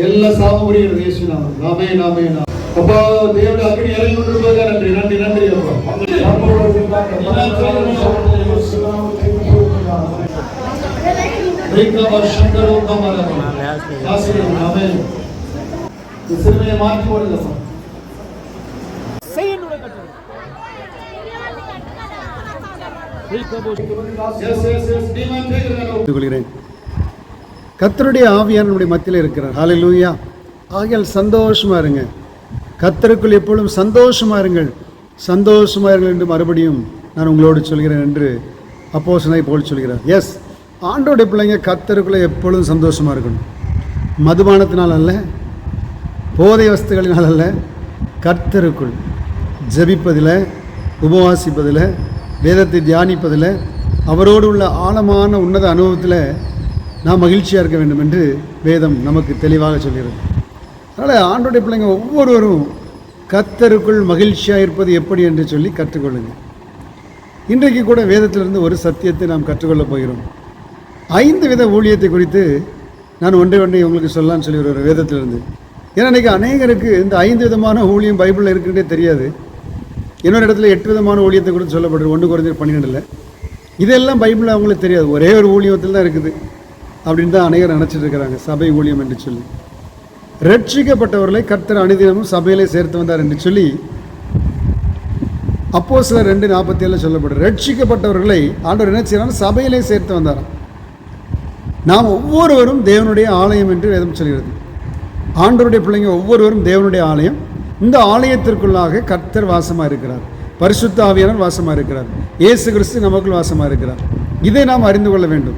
எல்லா சாபம் முடிகிறது இயேசு நாமம். ஆமென் ஆமென். அப்பா தேவனுடைய அக்கினி இறங்கி கொண்டிருப்பதற்காக நன்றி நன்றி நன்றி அப்பா. சிறுமையை மாற்றி போடுங்கப்பா. கர்த்தருடைய ஆவியார் நம்முடைய மத்தியில் இருக்கிறார். ஹல்லேலூயா. ஆகையால் சந்தோஷமா இருங்க. கர்த்தருக்குள் எப்பொழுதும் சந்தோஷமா இருங்கள், சந்தோஷமா இருங்கள் என்று மறுபடியும் நான் உங்களோடு சொல்கிறேன் என்று அப்போஸ்தலனாகிய பவுல் சொல்கிறார். எஸ், ஆண்டவருடைய பிள்ளைங்க கர்த்தருக்குள்ளே எப்பொழுதும் சந்தோஷமா இருக்கணும். மதுபானத்தினால் அல்ல, போதை வஸ்துகளினால் அல்ல, கர்த்தருக்குள் ஜெபிப்பதில், உபவாசிப்பதில், வேதத்தை தியானிப்பதில், அவரோடு உள்ள ஆழமான உன்னத அனுபவத்தில் நாம் மகிழ்ச்சியாக இருக்க வேண்டும் என்று வேதம் நமக்கு தெளிவாக சொல்கிறது. அதனால் ஆண்டோடைய பிள்ளைங்க ஒவ்வொருவரும் கர்த்தருக்குள் மகிழ்ச்சியாக இருப்பது எப்படி என்று சொல்லி கற்றுக்கொள்ளுங்கள். இன்றைக்கு கூட வேதத்திலிருந்து ஒரு சத்தியத்தை நாம் கற்றுக்கொள்ளப் போகிறோம். 5 வித ஊழியத்தை குறித்து நான் ஒன்றை உங்களுக்கு சொல்லலான்னு சொல்லி வருவேன் வேதத்திலிருந்து. ஏன்னா இன்றைக்கி அநேகருக்கு இந்த 5 விதமான ஊழியம் பைபிளில் இருக்குன்றே தெரியாது. இன்னொரு இடத்துல 8 விதமான ஊழியத்தை குறித்து சொல்லப்படுது 1 கொரிந்தியர் 12. இதெல்லாம் பைபிளில் அவங்களுக்கு தெரியாது. ஒரே ஒரு ஊழியத்தில் தான் இருக்குது அப்படின்னு தான் அநேகர் நினச்சிட்டு இருக்கிறாங்க, சபை ஊழியம் என்று சொல்லி. ரட்சிக்கப்பட்டவர்களை கர்த்தர் அனுதினமும் சபையிலே சேர்த்து வந்தார் என்று சொல்லி அப்போஸ்தலர் 2:47 சொல்லப்படுது. ரட்சிக்கப்பட்டவர்களை ஆண்டவர் என்ன செய்யறாங்க? சபையிலே சேர்த்து வந்தாராம். நாம் ஒவ்வொருவரும் தேவனுடைய ஆலயம் என்று வேதம் சொல்கிறது. ஆண்டவருடைய பிள்ளைங்க ஒவ்வொருவரும் தேவனுடைய ஆலயம். இந்த ஆலயத்திற்குள்ளாக கர்த்தர் வாசமாக இருக்கிறார், பரிசுத்த ஆவியானவர் வாசமாக இருக்கிறார், இயேசு கிறிஸ்து நமக்குள் வாசமாக இருக்கிறார். இதை நாம் அறிந்து கொள்ள வேண்டும்.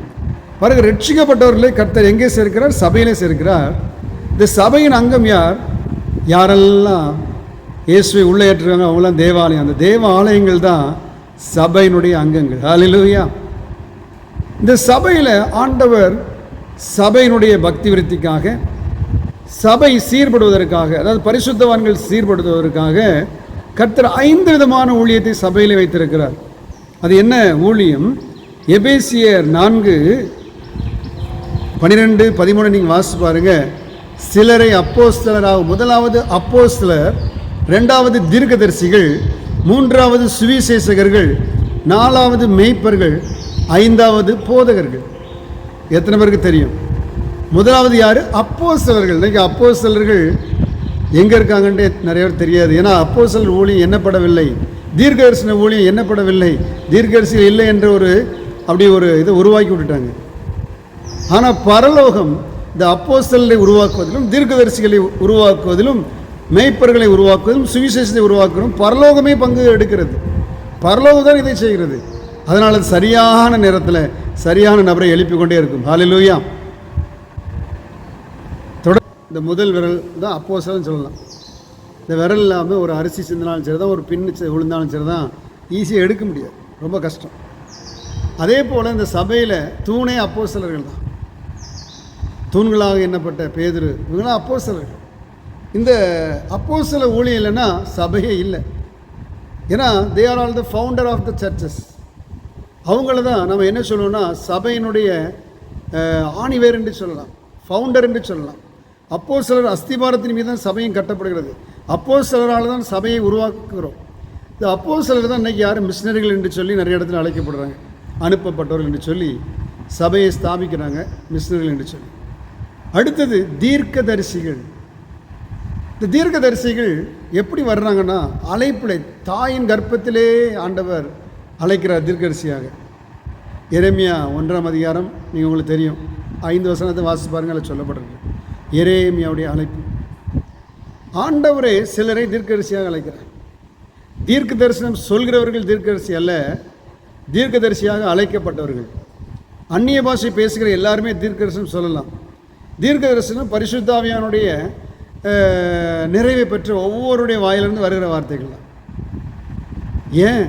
பாருங்க, ரட்சிக்கப்பட்டவர்களை கர்த்தர் எங்கே சேர்க்கிறார்? சபையிலே சேர்க்கிறார். இந்த சபையின் அங்கம் யார்? யாரெல்லாம் இயேசுவை உள்ளே ஏற்றுறாங்க அவங்களாம் தேவாலயம். அந்த தேவ ஆலயங்கள் தான் சபையினுடைய அங்கங்கள். ஹல்லேலூயா. இந்த சபையில் ஆண்டவர் சபையினுடைய பக்தி விருத்திக்காக, சபை சீர்படுவதற்காக, அதாவது பரிசுத்தவான்கள் சீர்படுத்துவதற்காக கர்த்தர் 5 விதமான ஊழியத்தை சபையில் வைத்திருக்கிறார். அது என்ன ஊழியம்? எபேசியர் 4:12-13 நீங்கள் வாசித்து பாருங்க. சிலரை அப்போஸ்தலராக, முதலாவது அப்போஸ்தலர், 2வது தீர்க்கதரிசிகள், 3வது சுவிசேஷகர்கள், 4வது மேய்ப்பர்கள், 5வது போதகர்கள். எத்தனை பேருக்கு தெரியும்? முதலாவது யார்? அப்போஸ்தலர்கள். இன்றைக்கி அப்போஸ்தலர்கள் எங்கே இருக்காங்கன்றே நிறைய பேர் தெரியாது. ஏன்னா அப்போஸ்தலர் ஊழியம் எண்ணப்படவில்லை, தீர்க்கதரிசன ஊழியம் எண்ணப்படவில்லை, தீர்க்கதரிசிகள் இல்லை என்ற ஒரு இதை உருவாக்கி விட்டுட்டாங்க. ஆனால் பரலோகம் இந்த அப்போஸ்தலரை உருவாக்குவதிலும், தீர்க்கதரிசிகளை உருவாக்குவதிலும், மேய்ப்பர்களை உருவாக்குவதிலும், சுவிசேஷத்தை உருவாக்குவதும் பரலோகமே பங்கு எடுக்கிறது. பரலோகம் தான் இதை செய்கிறது. அதனால் சரியான நேரத்தில் சரியான நபரை எழுப்பிக் கொண்டே இருக்கும். ஹல்லேலூயா. இந்த முதல் விரல் தான் அப்போஸ்தலன்னு சொல்லலாம். இந்த விரல் இல்லாமல் ஒரு அரிசி சிந்தினாலும் சரி தான், ஒரு பின்னு விழுந்தாலும் சரி தான், ஈஸியாக எடுக்க முடியாது, ரொம்ப கஷ்டம். அதே போல் இந்த சபையில் தூணே அப்போஸ்தலர்கள் தான். தூண்களாக எண்ணப்பட்ட பேதுரு, இவங்களாம் அப்போஸ்தலர்கள். இந்த அப்போஸ்தல ஊழியம் இல்லைன்னா சபையே இல்லை. ஏன்னா they are all the founder of the churches. அவங்கள தான் நம்ம என்ன சொல்லுவோம்னா சபையினுடைய ஆணிவேர் என்று சொல்லலாம், ஃபவுண்டர் என்று சொல்லலாம். அப்போஸ்தலர் அஸ்திபாரத்தின் மீது தான் சபையும் கட்டப்படுகிறது. அப்போஸ்தலரால் தான் சபையை உருவாக்குகிறோம். இந்த அப்போஸ்தலர் தான் இன்றைக்கி யாரும் மிஷினரிகள் என்று சொல்லி நிறைய இடத்துல அழைக்கப்படுறாங்க, அனுப்பப்பட்டவர்கள் என்று சொல்லி சபையை ஸ்தாபிக்கிறாங்க, மிஷினரிகள் என்று சொல்லி. அடுத்தது தீர்க்கதரிசிகள். இந்த தீர்க்கதரிசிகள் எப்படி வர்றாங்கன்னா அழைப்பிலை, தாயின் கர்ப்பத்திலே ஆண்டவர் அழைக்கிறார் தீர்க்கதரிசியாக. எரேமியா 1ஆம் அதிகாரம் நீங்கள் உங்களுக்கு தெரியும், 5 வசனத்தை வாசித்து பாருங்கள், அதில் சொல்லப்பட்டிருக்கு எரேமியாவுடைய அழைப்பு. ஆண்டவரே சிலரை தீர்க்கதரிசியாக அழைக்கிறார். தீர்க்க தரிசனம் சொல்கிறவர்கள் தீர்க்கதரிசி அல்ல, தீர்க்கதரிசியாக அழைக்கப்பட்டவர்கள். அந்நிய பாஷை பேசுகிற எல்லாருமே தீர்க்கதரிசனம் சொல்லலாம். தீர்க்கதரிசனம் பரிசுத்த ஆவியானுடைய நிறைவை பெற்ற ஒவ்வொருடைய வாயிலிருந்து வருகிற வார்த்தைகள் தான். ஏன்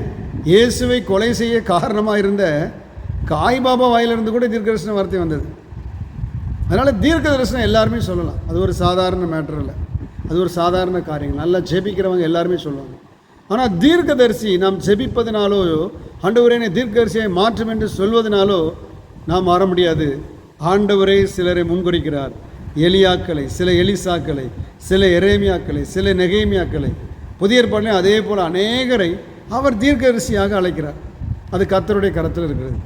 இயேசுவை கொலை செய்ய காரணமாக இருந்த காய்பாபா வாயிலிருந்து கூட தீர்க்கதரிசன வார்த்தை வந்தது. அதனால் தீர்க்க தரிசனம் எல்லாருமே சொல்லலாம். அது ஒரு சாதாரண மேட்டர் இல்லை, அது ஒரு சாதாரண காரியங்கள். நல்லா ஜெபிக்கிறவங்க எல்லாருமே சொல்லுவாங்க. ஆனால் தீர்க்கதரிசி நாம் ஜெபிப்பதினாலோ ஆண்டவரே தீர்க்கதரிசியை மாற்றும் என்று சொல்வதனாலோ நாம் மாற முடியாது. ஆண்டவரே சிலரை முன்குறிக்கிறார், எலியாக்களை, சில எலிசாக்களை, சில எரேமியாக்களை, சில நெகேமியாக்களை, புதிய ஏற்பாட்டிலையும் அதே போல் அநேகரை அவர் தீர்க்கதரிசியாக அழைக்கிறார். அது கர்த்தருடைய கரத்தில் இருக்கிறது.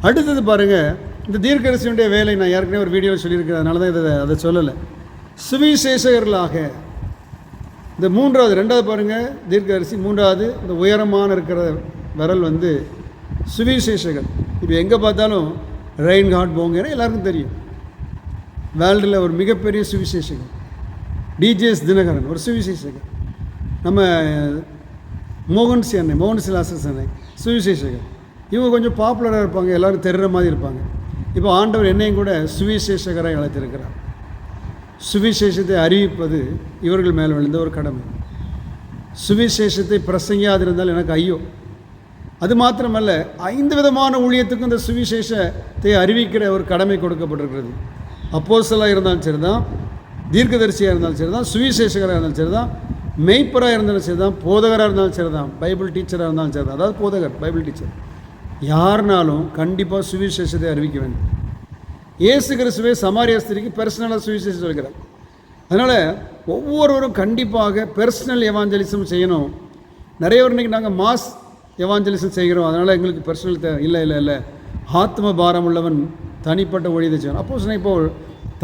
அடுத்தது பாருங்கள், இந்த தீர்க்கதரிசியுடைய வேலை நான் ஏற்கனவே ஒரு வீடியோவில் சொல்லியிருக்கிறேன், அதனால தான் அதை சொல்லலை. சுவிசேஷகர்களாக இந்த ரெண்டாவது பாருங்கள் தீர்க்கதரிசி, மூன்றாவது இந்த உயரமான இருக்கிற விரல் வந்து சுவிசேஷகர். இப்போ எங்கே பார்த்தாலும் ரெயின்ஹார்ட் போங்கன்னு எல்லாருக்கும் தெரியும். வேர்ல்டில் ஒரு மிகப்பெரிய சுவிசேஷகர். டிஜேஎஸ் தினகரன் ஒரு சுவிசேஷகர். நம்ம மோகன் சிலாசஸ் அண்ணை சுவிசேஷகர். இவங்க கொஞ்சம் பாப்புலராக இருப்பாங்க, எல்லோரும் தெரிகிற மாதிரி இருப்பாங்க. இப்போ ஆண்டவர் என்னையும் கூட சுவிசேஷகராக அழைத்திருக்கிறார். சுவிசேஷத்தை அறிவிப்பது இவர்கள் மேலே விழுந்த ஒரு கடமை. சுவிசேஷத்தை பிரசங்கியாதிருந்தால் எனக்கு ஐயோ. அது மாத்திரமல்ல, 5 விதமான ஊழியத்துக்கும் இந்த சுவிசேஷத்தை அறிவிக்கிற ஒரு கடமை கொடுக்கப்பட்டிருக்கிறது. அப்போஸ்தலராக இருந்தாலும் சரி தான், தீர்க்கதரிசியாக இருந்தாலும் சரி தான், சுவிசேஷகராக இருந்தாலும் சரி தான், மெய்ப்பராக இருந்தாலும் சரி தான், போதகராக இருந்தாலும் சரி தான், பைபிள் டீச்சராக இருந்தாலும் சரி தான், அதாவது போதகர் பைபிள் டீச்சர் யாருனாலும் கண்டிப்பாக சுவிசேஷத்தை அறிவிக்க வேண்டும். இயேசு கிறிஸ்துவே சமாரிய ஸ்திரிக்கு பர்சனலாக சுவிசேஷம் சொல்கிறார். அதனால் ஒவ்வொருவரும் கண்டிப்பாக பர்சனல் எவாஞ்சலிசம் செய்யணும். நிறைய பேர் இன்றைக்கி நாங்கள் மாஸ் எவாஞ்சலிசம் செய்கிறோம், அதனால் எங்களுக்கு பர்சனல் இல்லை ஆத்ம பாரம் உள்ளவன் தனிப்பட்ட ஊழியத்தை செய்யணும். அப்போ சொன்ன இப்போ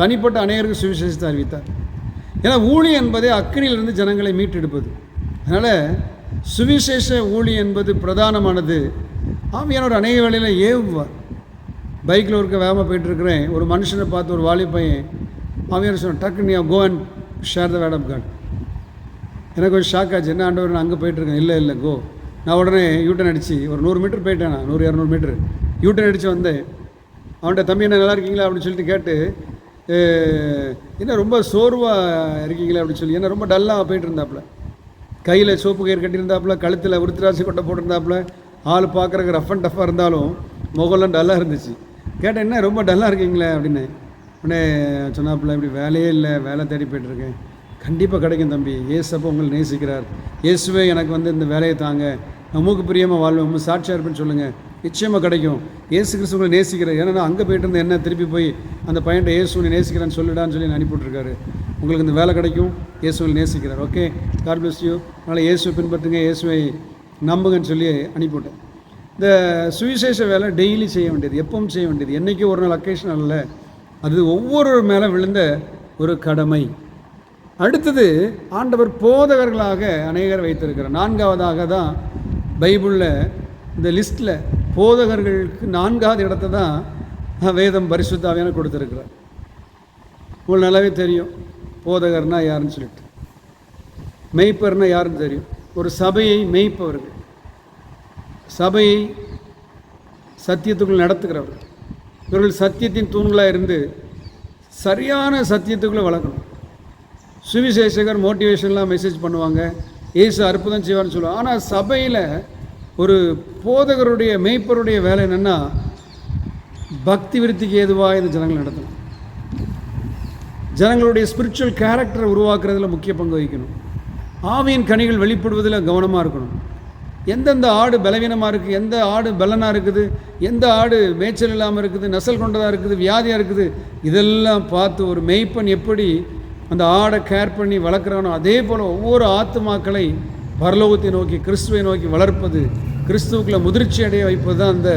தனிப்பட்ட அநேகருக்கு சுவிசேஷத்தை அறிவித்தார். ஏன்னா ஊழியம் என்பதே அக்கினியிலிருந்து ஜனங்களை மீட்டெடுப்பது. அதனால் சுவிசேஷ ஊழியம் என்பது பிரதானமானது. ஆவியானவர் அநேக வேளையில் ஏவுவார். பைக்கில் ஒருக்க வேகமாக போயிட்டுருக்கிறேன், ஒரு மனுஷனை பார்த்து ஒரு வாலி பையன் ஆவியானவர் சொன்ன டக்கு நீ go and share the word of God. எனக்கு கொஞ்சம் ஷாக் ஆச்சு, என்ன ஆண்டவர் நான் அங்கே போயிட்டுருக்கேன். இல்லை கோ. நான் உடனே யூட்டன் அடித்து ஒரு 100 மீட்டர் போயிட்டேன், நான் 100-200 மீட்டர் யூட்டன் அடித்து வந்தேன். அவன்கிட்ட தம்பி என்ன நல்லா இருக்கீங்களா அப்படின்னு சொல்லிட்டு கேட்டு, என்ன ரொம்ப சோர்வாக இருக்கீங்களா அப்படின்னு சொல்லி, என்ன ரொம்ப டல்லாக போயிட்டு இருந்தாப்புல, கையில் சோப்பு கயிறு கட்டியிருந்தாப்புல, கழுத்தில் உருத்திராட்சி கொட்டை போட்டிருந்தாப்புல, ஆள் பார்க்குறக்கு ரஃப் அண்ட் டஃப்பாக இருந்தாலும் முகலாம் டல்லாக இருந்துச்சு. கேட்டேன் என்ன ரொம்ப டல்லாக இருக்கீங்களே அப்படின்னு. உடனே சொன்னாப்புல இப்படி வேலையே இல்லை, வேலை தேடி போய்ட்டுருக்கேன். கண்டிப்பாக கிடைக்கும் தம்பி, ஏசப்போ உங்களை நேசிக்கிறார், இயேசுவே எனக்கு வந்து இந்த வேலையை தாங்க, நமக்கு பிரியமாக வாழ்வோம், சாட்சியாக இருப்பேன்னு சொல்லுங்கள், நிச்சயமாக கிடைக்கும். இயேசு கிறிஸ்து உங்களை நேசிக்கிறார். ஏன்னா நான் அங்கே போயிட்டு இருந்தேன், என்ன திருப்பி போய் அந்த பையன்ட்ட இயேசுவை நேசிக்கிறேன்னு சொல்லிடான்னு சொல்லி அனுப்பிவிட்ருக்காரு. உங்களுக்கு இந்த வேலை கிடைக்கும், இயேசுவை நேசிக்கிறார். Okay, God bless you. அதனால் இயேசுவை பின்பற்றுங்க, இயேசுவை நம்புங்கன்னு சொல்லி அனுப்பிவிட்டேன். இந்த சுவிசேஷ வேலை டெய்லி செய்ய வேண்டியது, எப்பவும் செய்ய வேண்டியது, என்றைக்கு ஒரு நாள் அக்கேஷன் அல்ல, அது ஒவ்வொரு மேலே விழுந்த ஒரு கடமை. அடுத்தது ஆண்டவர் போதகர்களாக அநேகர் வைத்திருக்கிறார். 4வதாக தான் பைபிளில் இந்த லிஸ்ட்டில் போதகர்களுக்கு 4வது இடத்தை தான் வேதம் பரிசுத்த ஆவியானவர் கொடுத்துருக்கிறார். உங்களுக்கு நல்லாவே தெரியும் போதகர்னால் யாருன்னு சொல்லிட்டு. மெய்ப்பர்னால் யாருன்னு தெரியும். ஒரு சபையை மெய்ப்பவர்கள், சபையை சத்தியத்துக்குள் நடத்துகிறவர்கள். இவர்கள் சத்தியத்தின் தூண்களாக இருந்து சரியான சத்தியத்துக்குள்ளே வளர்க்கணும். சுவிசேஷகர் மோட்டிவேஷன்லாம் மெசேஜ் பண்ணுவாங்க, இயேசு அற்புதம் செய்வார்னு சொல்லுவாங்க. ஆனால் சபையில் ஒரு போதகருடைய மெய்ப்பருடைய வேலை என்னென்னா பக்தி விருத்திக்கு ஏதுவாக இந்த ஜனங்கள் நடத்தணும். ஜனங்களுடைய ஸ்பிரிச்சுவல் கேரக்டரை உருவாக்குறதுல முக்கிய பங்கு வகிக்கணும். ஆவியின் கனிகள் வெளிப்படுவதில் கவனமாக இருக்கணும். எந்தெந்த ஆடு பலவீனமாக இருக்குது, எந்த ஆடு பலனாக இருக்குது, எந்த ஆடு மேய்ச்சல் இல்லாமல் இருக்குது, நசல் கொண்டதாக இருக்குது, வியாதியாக இருக்குது, இதெல்லாம் பார்த்து ஒரு மெய்ப்பன் எப்படி அந்த ஆடை கேர் பண்ணி வளர்க்குறானோ அதே போல் ஒவ்வொரு ஆத்துமாக்களை பரலோகத்தை நோக்கி கிறிஸ்துவை நோக்கி வளர்ப்பது, கிறிஸ்துவுக்குள்ள முதிர்ச்சி அடைய வைப்பது தான் அந்த